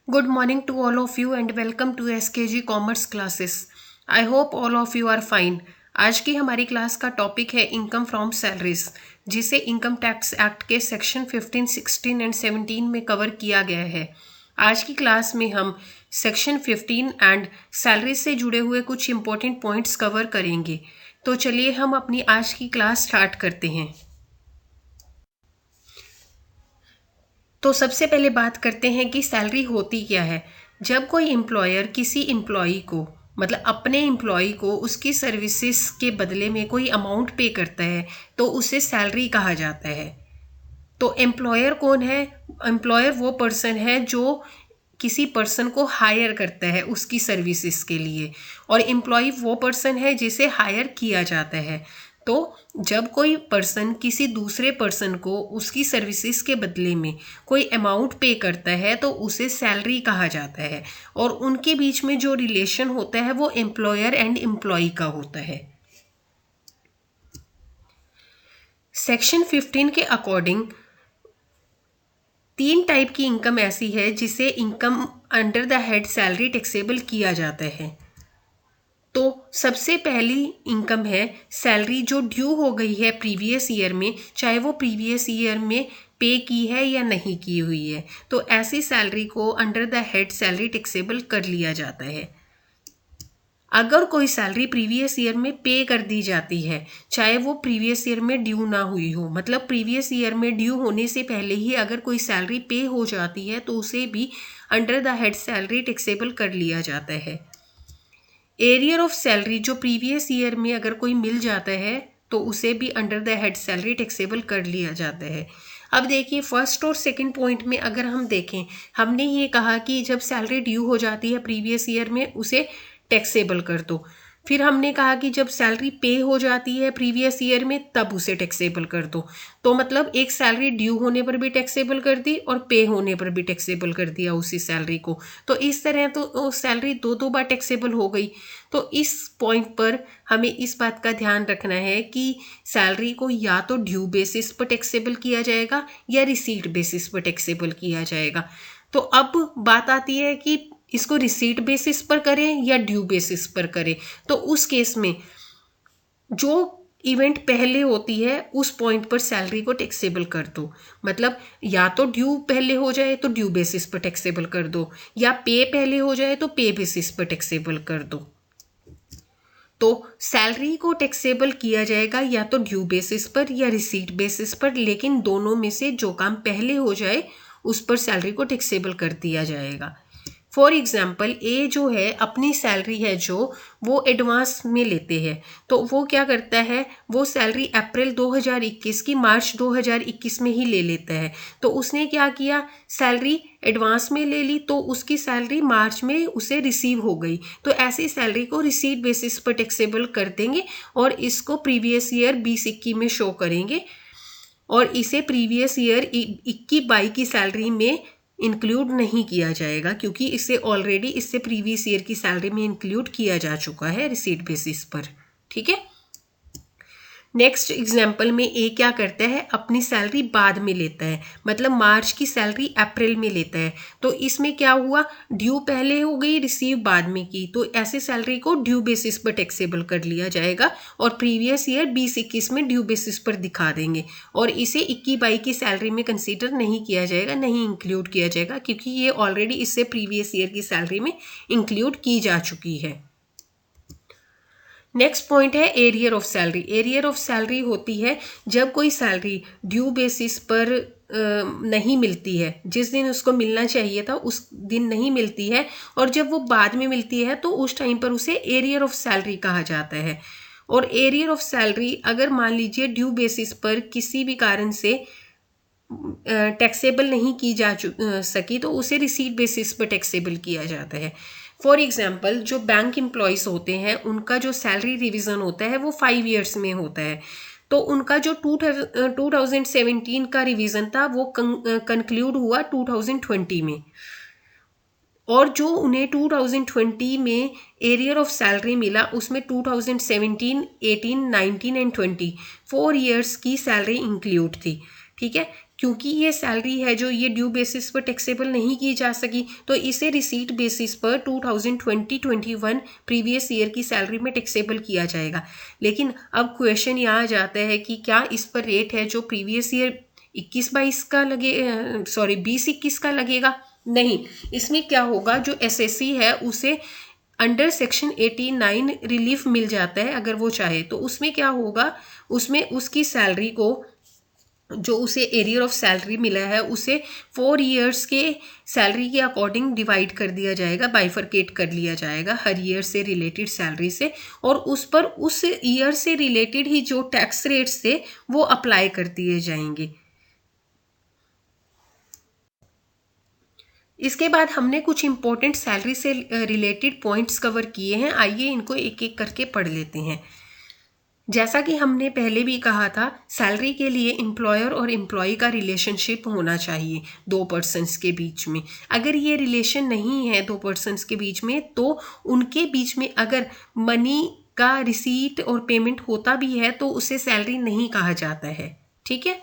Good morning to all of you and welcome to SKG Commerce classes. I hope all of you are fine. आज की हमारी class का topic है income from salaries, जिसे income tax act के section 15, 16 and 17 में cover किया गया है। आज की क्लास में हम सेक्शन 15 एंड सैलरीज से जुड़े हुए कुछ इंपॉर्टेंट पॉइंट्स कवर करेंगे। तो चलिए हम अपनी आज की क्लास स्टार्ट करते हैं। तो सबसे पहले बात करते हैं कि सैलरी होती क्या है। जब कोई एम्प्लॉयर किसी एम्प्लॉई को मतलब अपने एम्प्लॉई को उसकी सर्विसेज के बदले में कोई अमाउंट पे करता है तो उसे सैलरी कहा जाता है। तो एम्प्लॉयर कौन है? एम्प्लॉयर वो पर्सन है जो किसी पर्सन को हायर करता है उसकी सर्विसेज के लिए, और एम्प्लॉय वो पर्सन है जिसे हायर किया जाता है। तो जब कोई पर्सन किसी दूसरे पर्सन को उसकी सर्विसेज के बदले में कोई अमाउंट पे करता है तो उसे सैलरी कहा जाता है, और उनके बीच में जो रिलेशन होता है वो एम्प्लॉयर एंड एम्प्लॉय का होता है। सेक्शन 15 के अकॉर्डिंग 3 टाइप की इनकम ऐसी है जिसे income under the head salary taxable किया जाता है। तो सबसे पहली इनकम है सैलरी जो ड्यू हो गई है प्रीवियस ईयर में, चाहे वो प्रीवियस ईयर में पे की है या नहीं की हुई है, तो ऐसी सैलरी को under the head salary taxable कर लिया जाता है। अगर कोई सैलरी प्रीवियस ईयर में पे कर दी जाती है, चाहे वो प्रीवियस ईयर में ड्यू ना हुई हो, मतलब प्रीवियस ईयर में ड्यू होने से पहले ही अगर कोई सैलरी पे हो जाती है तो उसे भी under the head salary taxable कर लिया जाता है। एरियर ऑफ सैलरी जो प्रीवियस ईयर में अगर कोई मिल जाता है तो उसे भी under the head salary taxable कर लिया जाता है। अब देखिए, फर्स्ट और सेकंड पॉइंट में अगर हम देखें, हमने ये कहा कि जब सैलरी ड्यू हो जाती है प्रीवियस ईयर में उसे टैक्सेबल कर दो। फिर हमने कहा कि जब सैलरी पे हो जाती है प्रीवियस ईयर में तब उसे टैक्सेबल कर दो। तो मतलब एक सैलरी ड्यू होने पर भी टैक्सेबल कर दी और पे होने पर भी टैक्सेबल कर दिया उसी सैलरी को। तो इस तरह तो सैलरी दो बार टैक्सेबल हो गई। तो इस पॉइंट पर हमें इस बात का ध्यान रखना है कि सैलरी को या तो ड्यू बेसिस पर टैक्सेबल किया जाएगा या रिसीट बेसिस पर टैक्सेबल किया जाएगा। तो अब बात आती है कि इसको रिसीट बेसिस पर करें या ड्यू बेसिस पर करें। तो उस केस में जो इवेंट पहले होती है उस पॉइंट पर सैलरी को टैक्सेबल कर दो। मतलब या तो ड्यू पहले हो जाए तो ड्यू बेसिस पर टैक्सेबल कर दो, या पे पहले हो जाए तो पे बेसिस पर टैक्सेबल कर दो। तो सैलरी को टैक्सेबल किया जाएगा या तो ड्यू बेसिस पर या रिसीट बेसिस पर, लेकिन दोनों में से जो काम पहले हो जाए उस पर सैलरी को टैक्सेबल कर दिया जाएगा। फॉर एग्जाम्पल, ए जो है अपनी सैलरी है जो वो एडवांस में लेते हैं, तो वो क्या करता है, वो सैलरी अप्रैल 2021 की मार्च 2021 में ही ले लेता है। तो उसने क्या किया, सैलरी एडवांस में ले ली तो उसकी सैलरी मार्च में उसे रिसीव हो गई। तो ऐसी सैलरी को रिसीट बेसिस पर टैक्सेबल कर देंगे और इसको प्रीवियस ईयर 2021 में शो करेंगे, और इसे प्रीवियस ईयर 21-22 की सैलरी में इंक्लूड नहीं किया जाएगा, क्योंकि इसे ऑलरेडी इससे प्रीवियस ईयर की सैलरी में इंक्लूड किया जा चुका है रिसीट बेसिस पर। ठीक है। नेक्स्ट एग्जाम्पल में ए क्या करता है, अपनी सैलरी बाद में लेता है, मतलब मार्च की सैलरी अप्रैल में लेता है। तो इसमें क्या हुआ, ड्यू पहले हो गई, रिसीव बाद में की, तो ऐसे सैलरी को ड्यू बेसिस पर टैक्सेबल कर लिया जाएगा और प्रीवियस ईयर 2021 में ड्यू बेसिस पर दिखा देंगे, और इसे 21-22 की सैलरी में कंसीडर नहीं किया जाएगा, नहीं इंक्लूड किया जाएगा, क्योंकि ये ऑलरेडी इससे प्रीवियस ईयर की सैलरी में इंक्लूड की जा चुकी है। नेक्स्ट पॉइंट है arrear of salary. Arrear of salary होती है जब कोई सैलरी ड्यू बेसिस पर नहीं मिलती है, जिस दिन उसको मिलना चाहिए था उस दिन नहीं मिलती है, और जब वो बाद में मिलती है तो उस टाइम पर उसे एरियर ऑफ सैलरी कहा जाता है। और एरियर ऑफ सैलरी अगर मान लीजिए ड्यू बेसिस पर किसी भी कारण से टैक्सेबल नहीं की जा सकी तो उसे रिसीट बेसिस पर टैक्सेबल किया जाता है। फॉर एग्जाम्पल, जो बैंक एम्प्लॉयज़ होते हैं उनका जो सैलरी रिवीजन होता है वो 5 ईयर्स में होता है। तो उनका जो 2017 का रिवीजन था वो कंक्लूड हुआ 2020 में, और जो उन्हें 2020 में एरियर ऑफ सैलरी मिला उसमें 2017, 18, 19 एंड 20 4 ईयर्स की सैलरी इंक्लूड थी। ठीक है। क्योंकि ये सैलरी है जो ये ड्यू बेसिस पर टैक्सेबल नहीं की जा सकी, तो इसे रिसीट बेसिस पर 2020-21 प्रीवियस ईयर की सैलरी में टैक्सेबल किया जाएगा। लेकिन अब क्वेश्चन यहाँ आ जाता है कि क्या इस पर रेट है जो प्रीवियस ईयर 21-22 का लगे, 20-21 का लगेगा? नहीं, इसमें क्या होगा, जो एसएससी है उसे अंडर सेक्शन 89 रिलीफ मिल जाता है अगर वो चाहे। तो उसमें क्या होगा, उसमें उसकी सैलरी को, जो उसे एरियर ऑफ सैलरी मिला है, उसे 4 ईयर्स के सैलरी के अकॉर्डिंग डिवाइड कर दिया जाएगा, बाइफरकेट कर लिया जाएगा हर ईयर से रिलेटेड सैलरी से, और उस पर उस ईयर से रिलेटेड ही जो टैक्स रेट्स थे वो अप्लाई कर दिए जाएंगे। इसके बाद हमने कुछ इंपॉर्टेंट सैलरी से रिलेटेड पॉइंट्स कवर किए हैं, आइए इनको एक एक करके पढ़ लेते हैं। जैसा कि हमने पहले भी कहा था, सैलरी के लिए एम्प्लॉयर और एम्प्लॉय का रिलेशनशिप होना चाहिए दो पर्सन्स के बीच में। अगर ये रिलेशन नहीं है दो पर्सन्स के बीच में, तो उनके बीच में अगर मनी का रिसीट और पेमेंट होता भी है तो उसे सैलरी नहीं कहा जाता है, ठीक है।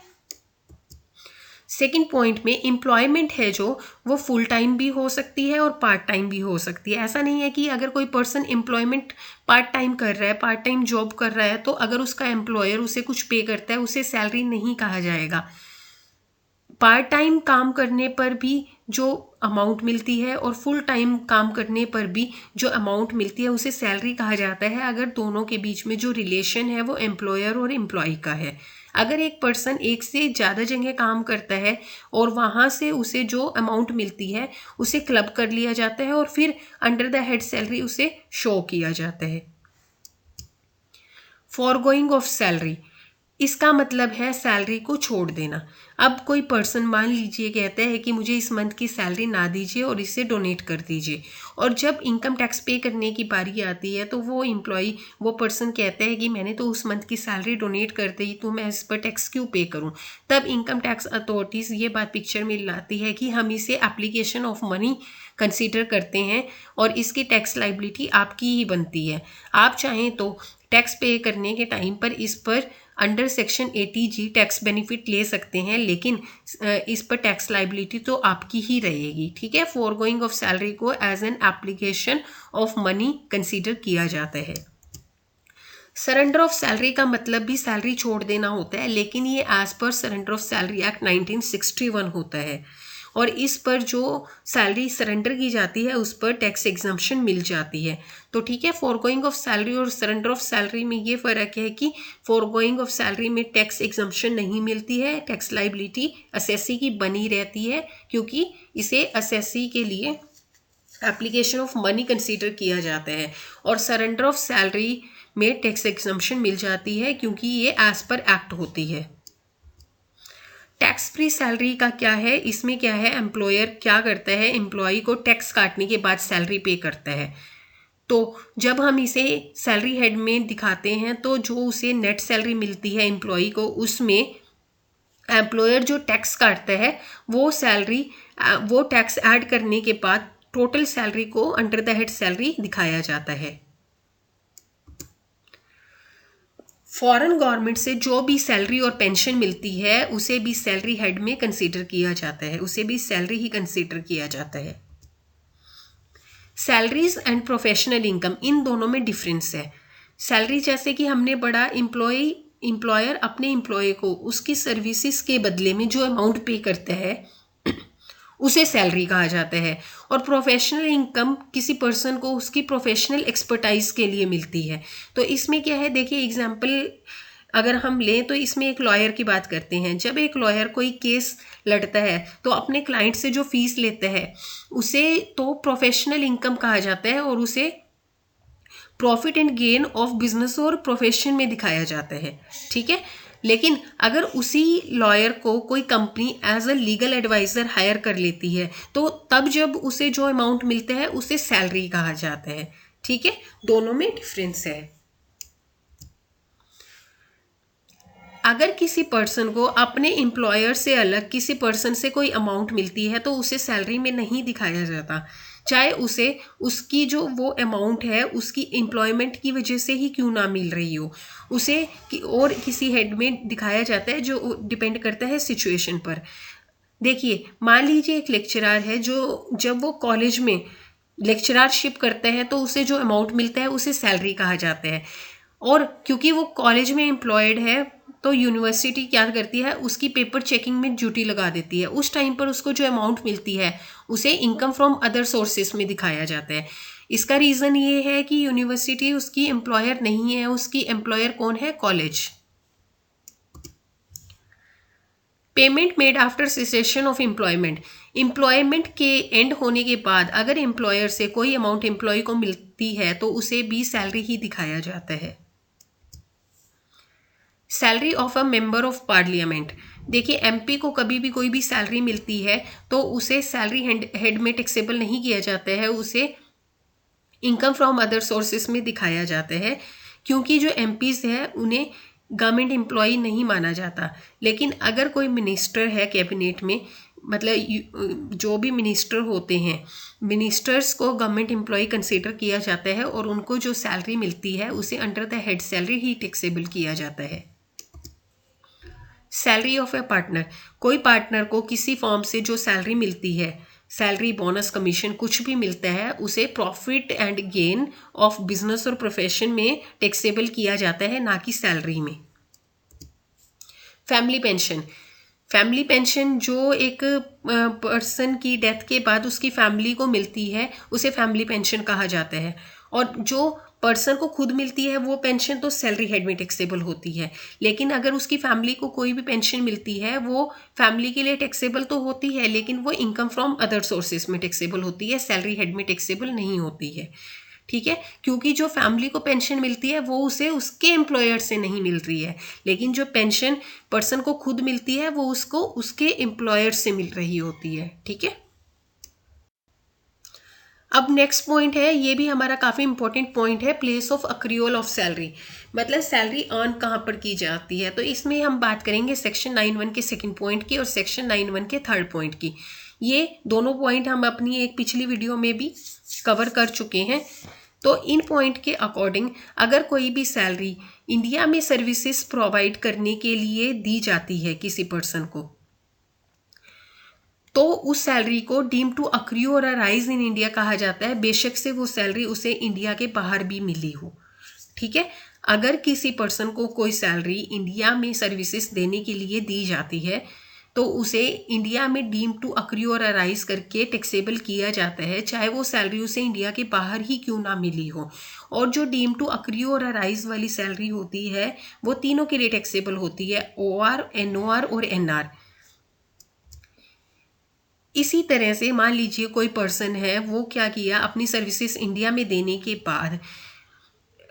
सेकंड पॉइंट में, एम्प्लॉयमेंट है जो वो फुल टाइम भी हो सकती है और पार्ट टाइम भी हो सकती है। ऐसा नहीं है कि अगर कोई पर्सन एम्प्लॉयमेंट पार्ट टाइम कर रहा है, पार्ट टाइम जॉब कर रहा है, तो अगर उसका एम्प्लॉयर उसे कुछ पे करता है उसे सैलरी नहीं कहा जाएगा। पार्ट टाइम काम करने पर भी जो अमाउंट मिलती है और फुल टाइम काम करने पर भी जो अमाउंट मिलती है उसे सैलरी कहा जाता है, अगर दोनों के बीच में जो रिलेशन है वो एम्प्लॉयर और एम्प्लॉय का है। अगर एक पर्सन एक से ज़्यादा जगह काम करता है और वहाँ से उसे जो अमाउंट मिलती है उसे क्लब कर लिया जाता है और फिर अंडर द हेड सैलरी उसे शो किया जाता है। फॉरगोइंग ऑफ सैलरी, इसका मतलब है सैलरी को छोड़ देना। अब कोई पर्सन मान लीजिए कहता है कि मुझे इस मंथ की सैलरी ना दीजिए और इसे डोनेट कर दीजिए, और जब इनकम टैक्स पे करने की बारी आती है तो वो एम्प्लॉय, वो पर्सन कहता है कि मैंने तो उस मंथ की सैलरी डोनेट कर दी, तो मैं इस पर टैक्स क्यों पे करूं। तब इनकम टैक्स अथॉरिटीज़ ये बात पिक्चर में लाती है कि हम इसे एप्लीकेशन ऑफ मनी कंसीडर करते हैं और इसकी टैक्स लाइबिलिटी आपकी ही बनती है। आप चाहें तो टैक्स पे करने के टाइम पर इस पर under section 80G tax benefit ले सकते हैं, लेकिन इस पर टैक्स लाइबिलिटी तो आपकी ही रहेगी, ठीक है। फॉरगोइंग ऑफ सैलरी को as an application of money consider किया जाता है। सरेंडर ऑफ सैलरी का मतलब भी सैलरी छोड़ देना होता है, लेकिन ये as per surrender of salary act 1961 होता है, और इस पर जो सैलरी सरेंडर की जाती है उस पर टैक्स एग्जम्पशन मिल जाती है। तो ठीक है, फॉरगोइंग ऑफ सैलरी और सरेंडर ऑफ सैलरी में ये फ़र्क है कि फॉरगोइंग ऑफ सैलरी में टैक्स एग्जम्पशन नहीं मिलती है, टैक्स लाइबिलिटी असेसी की बनी रहती है, क्योंकि इसे असेसी के लिए एप्लीकेशन ऑफ मनी कंसीडर किया जाता है। और सरेंडर ऑफ सैलरी में टैक्स एग्जम्पशन मिल जाती है क्योंकि ये एज पर एक्ट होती है। टैक्स फ्री सैलरी का क्या है, इसमें क्या है, एम्प्लॉयर क्या करता है, एम्प्लॉय को टैक्स काटने के बाद सैलरी पे करता है। तो जब हम इसे सैलरी हेड में दिखाते हैं तो जो उसे नेट सैलरी मिलती है एम्प्लॉय को, उसमें एम्प्लॉयर जो टैक्स काटता है वो सैलरी, वो टैक्स ऐड करने के बाद टोटल सैलरी को अंडर द हेड सैलरी दिखाया जाता है। फॉरेन गवर्नमेंट से जो भी सैलरी और पेंशन मिलती है उसे भी सैलरी हेड में कंसीडर किया जाता है, उसे भी सैलरी ही कंसीडर किया जाता है। सैलरीज एंड प्रोफेशनल इनकम, इन दोनों में डिफरेंस है। सैलरी जैसे कि हमने पढ़ा, एम्प्लॉयर अपने एम्प्लॉय को उसकी सर्विसेज के बदले में जो अमाउंट पे करता है उसे सैलरी कहा जाता है। और प्रोफेशनल इनकम किसी पर्सन को उसकी प्रोफेशनल एक्सपर्टाइज के लिए मिलती है। तो इसमें क्या है, देखिए एग्जांपल अगर हम लें तो इसमें एक लॉयर की बात करते हैं। जब एक लॉयर कोई केस लड़ता है तो अपने क्लाइंट से जो फीस लेता है उसे तो प्रोफेशनल इनकम कहा जाता है और उसे profit and gain of business और प्रोफेशन में दिखाया जाता है, ठीक है। लेकिन अगर उसी लॉयर को कोई company as a legal adviser hire कर लेती है तो तब जब उसे जो अमाउंट मिलता है उसे सैलरी कहा जाता है, ठीक है। दोनों में डिफरेंस है। अगर किसी पर्सन को अपने एम्प्लॉयर से अलग किसी पर्सन से कोई अमाउंट मिलती है तो उसे सैलरी में नहीं दिखाया जाता, चाहे उसे उसकी जो वो अमाउंट है उसकी एम्प्लॉयमेंट की वजह से ही क्यों ना मिल रही हो, उसे और किसी हेड में दिखाया जाता है, जो डिपेंड करता है सिचुएशन पर। देखिए, मान लीजिए एक लेक्चरर है जो जब वो कॉलेज में लेक्चररशिप करता है तो उसे जो अमाउंट मिलता है उसे सैलरी कहा जाता है, और क्योंकि वो कॉलेज में एम्प्लॉयड है तो यूनिवर्सिटी क्या करती है, उसकी पेपर चेकिंग में ड्यूटी लगा देती है। उस टाइम पर उसको जो अमाउंट मिलती है उसे इनकम फ्रॉम अदर सोर्सेस में दिखाया जाता है। इसका रीज़न ये है कि यूनिवर्सिटी उसकी एम्प्लॉयर नहीं है, उसकी एम्प्लॉयर कौन है, college. Payment made after cessation of employment, employment के एंड होने के बाद अगर एम्प्लॉयर से कोई अमाउंट एम्प्लॉय को मिलती है तो उसे भी सैलरी ही दिखाया जाता है। Salary of a member of parliament, देखिए एमपी को कभी भी कोई भी सैलरी मिलती है तो उसे सैलरी हेड में टैक्सेबल नहीं किया जाता है, उसे इनकम फ्रॉम अदर सोर्सेस में दिखाया जाता है, क्योंकि जो एमपीज है उन्हें गवर्नमेंट एम्प्लॉय नहीं माना जाता। लेकिन अगर कोई मिनिस्टर है कैबिनेट में, मतलब जो भी मिनिस्टर होते हैं, मिनिस्टर्स को गवर्नमेंट एम्प्लॉय कंसीडर किया जाता है और उनको जो सैलरी मिलती है उसे under the head salary he taxable किया जाता है। सैलरी ऑफ ए पार्टनर, कोई पार्टनर को किसी फॉर्म से जो सैलरी मिलती है, सैलरी, बोनस, कमीशन कुछ भी मिलता है, उसे profit and gain of business और प्रोफेशन में टैक्सेबल किया जाता है, ना कि सैलरी में। फैमिली पेंशन, फैमिली पेंशन जो एक पर्सन की डेथ के बाद उसकी फैमिली को मिलती है उसे फैमिली पेंशन कहा जाता है, और जो पर्सन को खुद मिलती है वो पेंशन तो सैलरी हेड में टैक्सेबल होती है। लेकिन अगर उसकी फैमिली को कोई भी पेंशन मिलती है वो फैमिली के लिए टैक्सेबल तो होती है, लेकिन वो इनकम फ्रॉम अदर सोर्सेज में टैक्सेबल होती है, सैलरी हेड में टैक्सेबल नहीं होती है। ठीक है, क्योंकि जो फैमिली को पेंशन मिलती है वो उसे उसके एम्प्लॉयर से नहीं मिल रही है, लेकिन जो पेंशन पर्सन को खुद मिलती है वो उसको उसके एम्प्लॉयर से मिल रही होती है। ठीक है, अब नेक्स्ट पॉइंट है, ये भी हमारा काफ़ी इंपॉर्टेंट पॉइंट है, प्लेस ऑफ अक्रियोल ऑफ सैलरी, मतलब सैलरी अर्न कहाँ पर की जाती है। तो इसमें हम बात करेंगे सेक्शन 9(1) के सेकंड पॉइंट की और सेक्शन 9(1) के थर्ड पॉइंट की। ये दोनों पॉइंट हम अपनी एक पिछली वीडियो में भी कवर कर चुके हैं। तो इन पॉइंट के अकॉर्डिंग अगर कोई भी सैलरी इंडिया में सर्विसेज प्रोवाइड करने के लिए दी जाती है किसी पर्सन को, तो उस सैलरी को डीम टू अक्रू और अराइज इन इंडिया कहा जाता है, बेशक से वो सैलरी उसे इंडिया के बाहर भी मिली हो। ठीक है, अगर किसी पर्सन को कोई सैलरी इंडिया में सर्विसेज देने के लिए दी जाती है तो उसे इंडिया में डीम टू अक्रू और अराइज करके टैक्सेबल किया जाता है, चाहे वो सैलरी उसे इंडिया के बाहर ही क्यों ना मिली हो। और जो डीम टू अक्रू और अराइज वाली सैलरी होती है वो तीनों के लिए टैक्सेबल होती है, OR, NOR और NR। इसी तरह से मान लीजिए कोई पर्सन है, वो क्या किया, अपनी सर्विसेज इंडिया में देने के बाद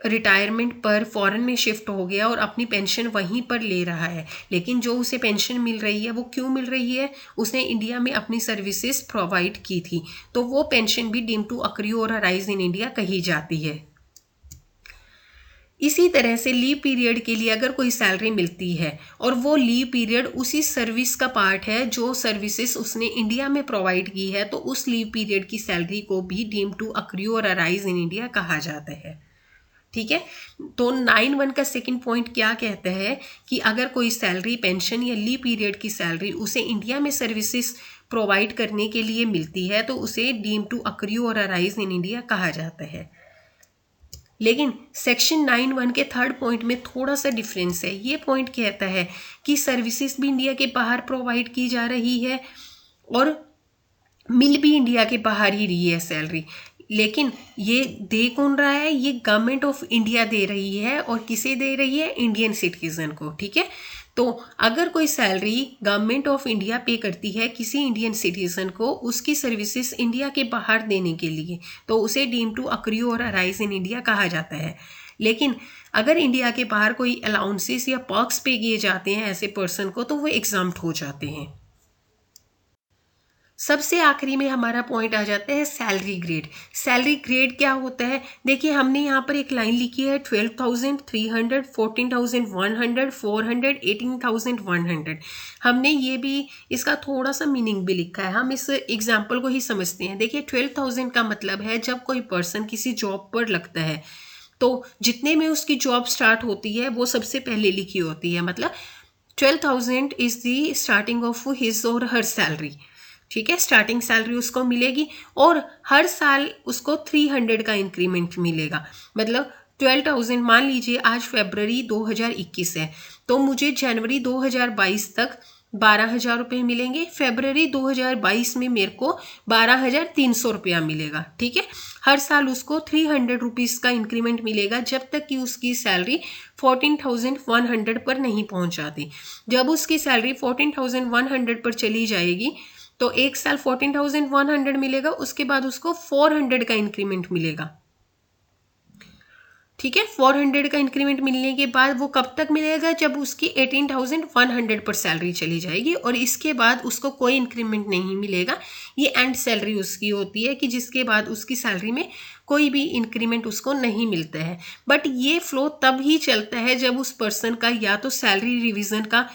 रिटायरमेंट पर फॉरेन में शिफ्ट हो गया और अपनी पेंशन वहीं पर ले रहा है, लेकिन जो उसे पेंशन मिल रही है वो क्यों मिल रही है, उसने इंडिया में अपनी सर्विसेज प्रोवाइड की थी, तो वो पेंशन भी डीम टू अक्रू और अराइज इन इंडिया कही जाती है। इसी तरह से लीव पीरियड के लिए अगर कोई सैलरी मिलती है और वो लीव पीरियड उसी सर्विस का पार्ट है जो सर्विसेज उसने इंडिया में प्रोवाइड की है, तो उस लीव पीरियड की सैलरी को भी डीम टू अक्रू और अराइज इन इंडिया कहा जाता है। ठीक है, तो 9(1) का सेकंड पॉइंट क्या कहता है कि अगर कोई सैलरी, पेंशन या लीव पीरियड की सैलरी उसे इंडिया में सर्विसेज प्रोवाइड करने के लिए मिलती है तो उसे डीम टू अक्रू और अराइज इन इंडिया कहा जाता है। लेकिन सेक्शन 9(1) के थर्ड पॉइंट में थोड़ा सा डिफरेंस है। ये पॉइंट कहता है कि सर्विसेज भी इंडिया के बाहर प्रोवाइड की जा रही है और मिल भी इंडिया के बाहर ही रही है सैलरी, लेकिन ये दे कौन रहा है, ये गवर्नमेंट ऑफ इंडिया दे रही है, और किसे दे रही है, इंडियन सिटीजन को। ठीक है, तो अगर कोई सैलरी गवर्नमेंट ऑफ इंडिया पे करती है किसी इंडियन सिटीजन को उसकी सर्विसेज इंडिया के बाहर देने के लिए, तो उसे डीम टू अक्रू और अराइज इन इंडिया कहा जाता है। लेकिन अगर इंडिया के बाहर कोई अलाउंसेस या पर्क्स पे किए जाते हैं ऐसे पर्सन को, तो वो एग्जाम्प्ट हो जाते हैं। सबसे आखिरी में हमारा पॉइंट आ जाता है सैलरी ग्रेड। सैलरी ग्रेड क्या होता है, देखिए हमने यहाँ पर एक लाइन लिखी है 12,300, 14,100, 400, 18,100। हमने ये भी इसका थोड़ा सा मीनिंग भी लिखा है, हम इस एग्जाम्पल को ही समझते हैं। देखिए 12,000 का मतलब है जब कोई पर्सन किसी जॉब पर लगता है तो जितने में उसकी जॉब स्टार्ट होती है वो सबसे पहले लिखी होती है, मतलब 12,000 is the starting of his और हर सैलरी। ठीक है, स्टार्टिंग सैलरी उसको मिलेगी और हर साल उसको 300 का इंक्रीमेंट मिलेगा। मतलब 12,000, मान लीजिए आज फरवरी 2021 है तो मुझे जनवरी 2022 तक 12,000 रुपये मिलेंगे, फरवरी 2022 में मेरे को 12,300 रुपया मिलेगा। ठीक है, हर साल उसको 300 रुपीज़ का इंक्रीमेंट मिलेगा जब तक कि उसकी सैलरी 14,100 पर नहीं पहुंच जाती। जब उसकी सैलरी 14,100 पर चली जाएगी तो एक साल 14,100 मिलेगा, उसके बाद उसको 400 का इंक्रीमेंट मिलेगा। ठीक है, 400 का इंक्रीमेंट मिलने के बाद वो कब तक मिलेगा, जब उसकी 18,100 पर सैलरी चली जाएगी और इसके बाद उसको कोई इंक्रीमेंट नहीं मिलेगा। ये एंड सैलरी उसकी होती है कि जिसके बाद उसकी सैलरी में कोई भी इंक्रीमेंट उसको नहीं मिलता है। बट ये फ्लो तब ही चलता है जब उस पर्सन का या तो सैलरी रिवीजन का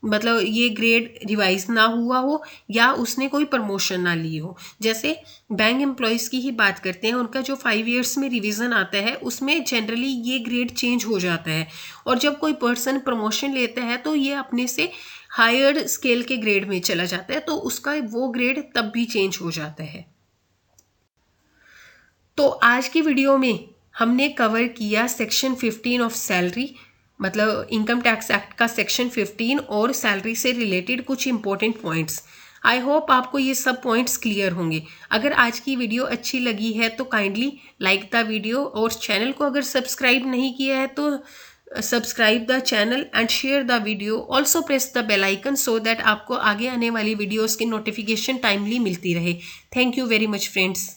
मतलब ये ग्रेड रिवाइज ना हुआ हो या उसने कोई प्रमोशन ना ली हो। जैसे बैंक एम्प्लॉयज़ की ही बात करते हैं, उनका जो 5 ईयर्स में रिवीजन आता है उसमें जनरली ये ग्रेड चेंज हो जाता है और जब कोई पर्सन प्रमोशन लेता है तो ये अपने से हायर स्केल के ग्रेड में चला जाता है तो उसका वो ग्रेड तब भी चेंज हो जाता है। तो आज की वीडियो में हमने कवर किया सेक्शन 15 ऑफ सैलरी, मतलब इनकम टैक्स एक्ट का सेक्शन 15 और सैलरी से रिलेटेड कुछ इंपॉर्टेंट पॉइंट्स। आई होप आपको ये सब पॉइंट्स क्लियर होंगे। अगर आज की वीडियो अच्छी लगी है तो काइंडली लाइक द वीडियो और चैनल को अगर सब्सक्राइब नहीं किया है तो subscribe the channel and share the video. Also press the bell icon so that आपको आगे आने वाली वीडियोज़ की नोटिफिकेशन टाइमली मिलती रहे। Thank you very much friends.